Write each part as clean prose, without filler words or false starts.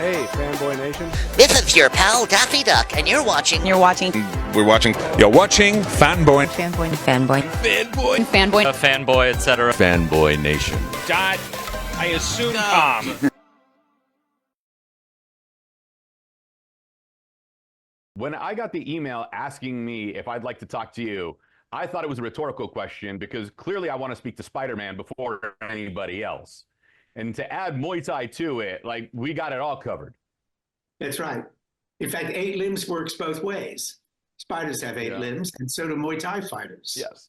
Hey, Fanboy Nation. This is your pal Daffy Duck, and you're watching. We're watching. You're watching Fanboy. Fanboy, etc. Fanboy Nation. I assume Tom. When I got the email asking me if I'd like to talk to you, I thought it was a rhetorical question because clearly I want to speak to Spider-Man before anybody else. And to add Muay Thai to it, like, we got it all covered. That's right. In fact, 8 limbs works both ways. Spiders have 8 limbs, and so do Muay Thai fighters. Yes.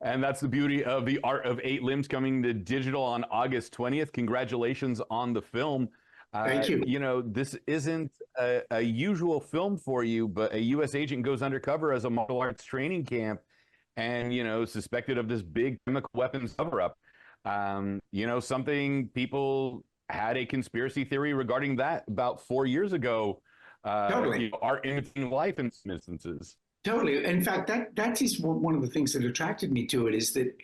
And that's the beauty of The Art of 8 Limbs coming to digital on August 20th. Congratulations on the film. Thank you. You know, this isn't a usual film for you, but a U.S. agent goes undercover as a martial arts training camp and, you know, suspected of this big chemical weapons cover-up. You know, something people had a conspiracy theory regarding that about 4 years ago. Totally. You know, are imitating life in some instances. Totally. In fact, that is one of the things that attracted me to it, is that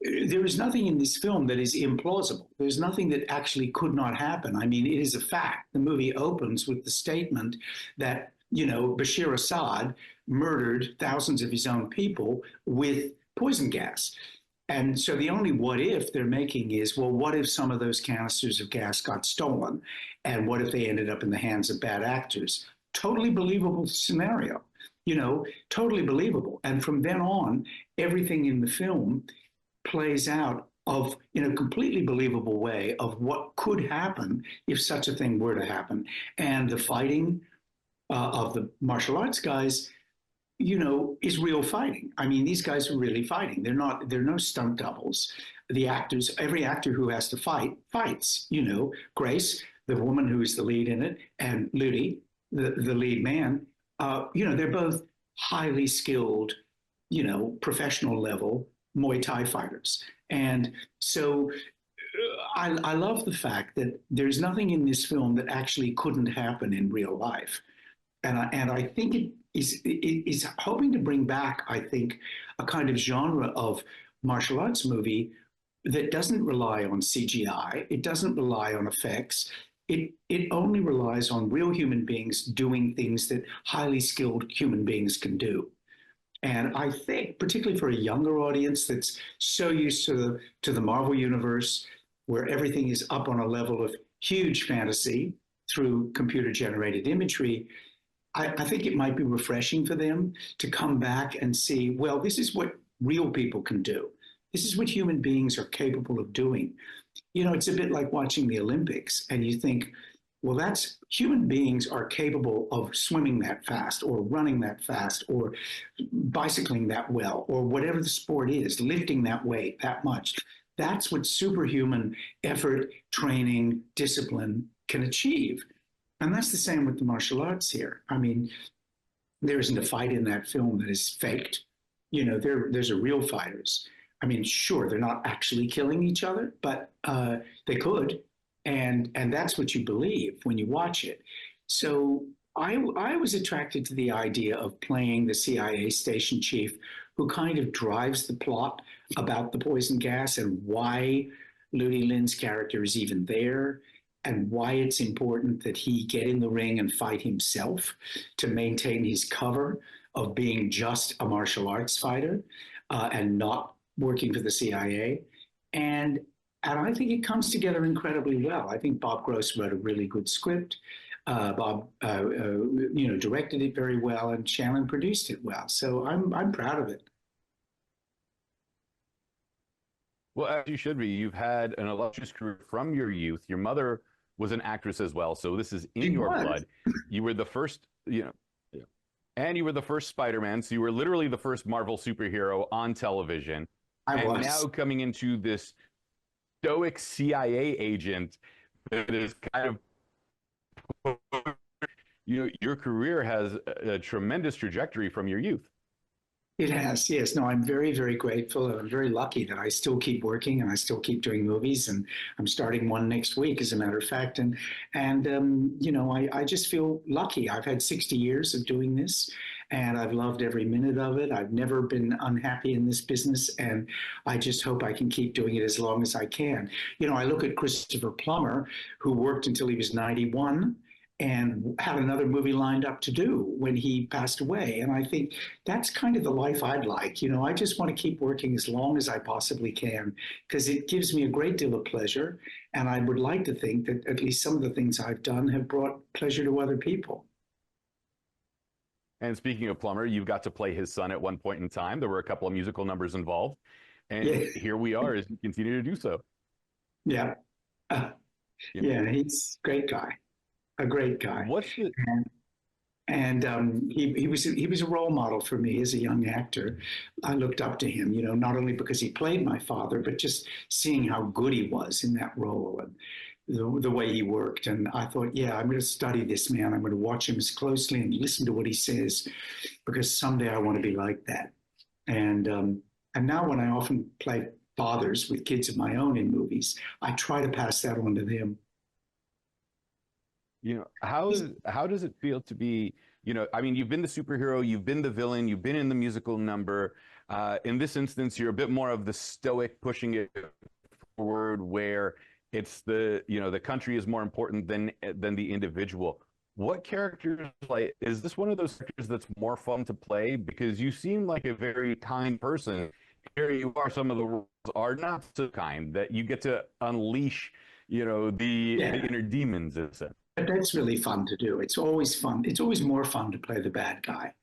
there is nothing in this film that is implausible. There's nothing that actually could not happen. I mean, it is a fact. The movie opens with the statement that, you know, Bashir Assad murdered thousands of his own people with poison gas. And so the only what if they're making is, well, what if some of those canisters of gas got stolen? And what if they ended up in the hands of bad actors? Totally believable scenario, you know, totally believable. And from then on, everything in the film plays out in a completely believable way of what could happen if such a thing were to happen. And the fighting of the martial arts guys, you know, is real fighting. I mean, these guys are really fighting. They're no stunt doubles. The actors, every actor who has to fight, fights. You know, Grace, the woman who is the lead in it, and Ludi, the lead man, you know, they're both highly skilled, you know, professional level Muay Thai fighters. And so I love the fact that there's nothing in this film that actually couldn't happen in real life. And I think it is hoping to bring back, I think, a kind of genre of martial arts movie that doesn't rely on CGI. It doesn't rely on effects. It only relies on real human beings doing things that highly skilled human beings can do. And I think, particularly for a younger audience that's so used to the Marvel Universe, where everything is up on a level of huge fantasy through computer-generated imagery, I think it might be refreshing for them to come back and see, well, this is what real people can do. This is what human beings are capable of doing. You know, it's a bit like watching the Olympics, and you think, well, that's human beings are capable of swimming that fast or running that fast or bicycling that well or whatever the sport is, lifting that weight that much. That's what superhuman effort, training, discipline can achieve. And that's the same with the martial arts here. I mean, there isn't a fight in that film that is faked. You know, there's a real fighters. I mean, sure, they're not actually killing each other, but they could. And that's what you believe when you watch it. So I was attracted to the idea of playing the CIA station chief who kind of drives the plot about the poison gas and why Ludi Lin's character is even there and why it's important that he get in the ring and fight himself to maintain his cover of being just a martial arts fighter and not working for the CIA. And I think it comes together incredibly well. I think Bob Gross wrote a really good script. Bob, you know, directed it very well, and Shannon produced it well. So I'm proud of it. Well, as you should be. You've had an illustrious career from your youth. Your mother was an actress as well, so this is in your blood. You were the first, you know, and you were the first Spider-Man, so you were literally the first Marvel superhero on television. I was. And now coming into this stoic CIA agent that is kind of, you know, your career has a tremendous trajectory from your youth. It has, yes. No, I'm very, very grateful. And I'm very lucky that I still keep working and I still keep doing movies. And I'm starting one next week, as a matter of fact. And you know, I just feel lucky. I've had 60 years of doing this. and I've loved every minute of it. I've never been unhappy in this business, and I just hope I can keep doing it as long as I can. You know, I look at Christopher Plummer, who worked until he was 91 and had another movie lined up to do when he passed away. And I think that's kind of the life I'd like. You know, I just want to keep working as long as I possibly can because it gives me a great deal of pleasure. And I would like to think that at least some of the things I've done have brought pleasure to other people. And speaking of Plummer, you've got to play his son at one point in time. There were a couple of musical numbers involved. And here we are as you continue to do so. Yeah. Yeah, he's a great guy. A great guy. What's it? He was a role model for me as a young actor. I looked up to him, you know, not only because he played my father, but just seeing how good he was in that role and the way he worked. And I thought, yeah, I'm going to study this man. I'm going to watch him as closely and listen to what he says, because someday I want to be like that. And now when I often play fathers with kids of my own in movies, I try to pass that on to them. You know, how does it feel to be, you know, I mean, you've been the superhero, you've been the villain, you've been in the musical number. In this instance, you're a bit more of the stoic, pushing it forward, where it's the, you know, the country is more important than the individual. What characters, like, is this one of those characters that's more fun to play? Because you seem like a very kind person. Here you are, some of the roles are not so kind, that you get to unleash, you know, the inner demons, in a sense. But that's really fun to do. It's always fun. It's always more fun to play the bad guy,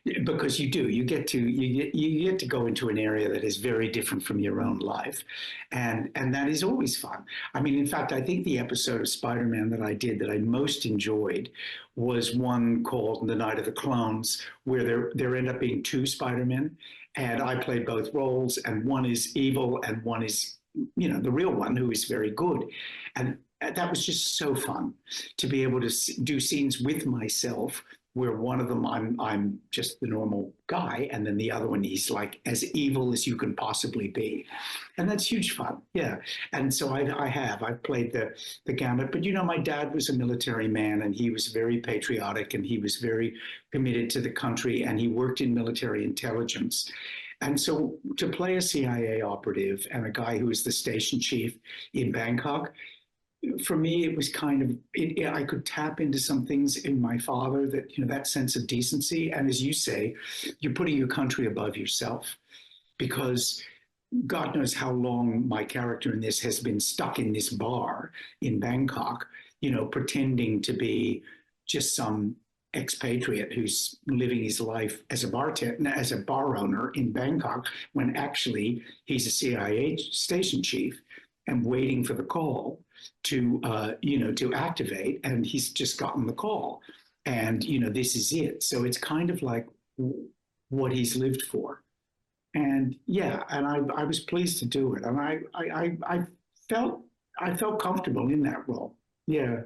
because you get to go into an area that is very different from your own life, and that is always fun. I mean, in fact, I think the episode of Spider-Man that I did that I most enjoyed was one called The Night of the Clones, where there end up being two Spider-Men, and I played both roles, and one is evil and one is, you know, the real one who is very good, and that was just so fun to be able to do scenes with myself where one of them I'm just the normal guy, and then the other one he's like as evil as you can possibly be, and that's huge fun. Yeah, and so I've played the gamut. But you know, my dad was a military man, and he was very patriotic, and he was very committed to the country, and he worked in military intelligence. And so to play a CIA operative and a guy who was the station chief in Bangkok, for me, it was kind of, I could tap into some things in my father that, you know, that sense of decency. And as you say, you're putting your country above yourself, because God knows how long my character in this has been stuck in this bar in Bangkok, you know, pretending to be just some expatriate who's living his life as a bartender, as a bar owner in Bangkok, when actually he's a CIA station chief and waiting for the call to activate, and he's just gotten the call, and you know, this is it. So it's kind of like what he's lived for, and yeah, and I was pleased to do it, and I felt comfortable in that role. Yeah.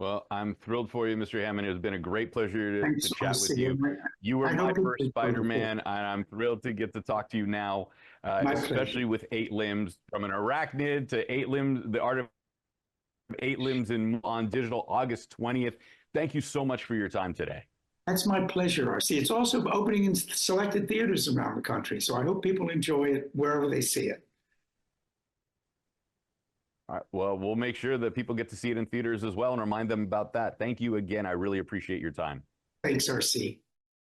Well, I'm thrilled for you, Mr. Hammond. It's been a great pleasure to chat with you. You were I my don't first think Spider-Man, and I'm thrilled to get to talk to you now, especially pleasure. with 8 Limbs, from an arachnid to 8 Limbs, the art of 8 Limbs on digital August 20th. Thank you so much for your time today. That's my pleasure, RC. It's also opening in selected theaters around the country, so I hope people enjoy it wherever they see it. All right. Well, we'll make sure that people get to see it in theaters as well and remind them about that. Thank you again. I really appreciate your time. Thanks, RC.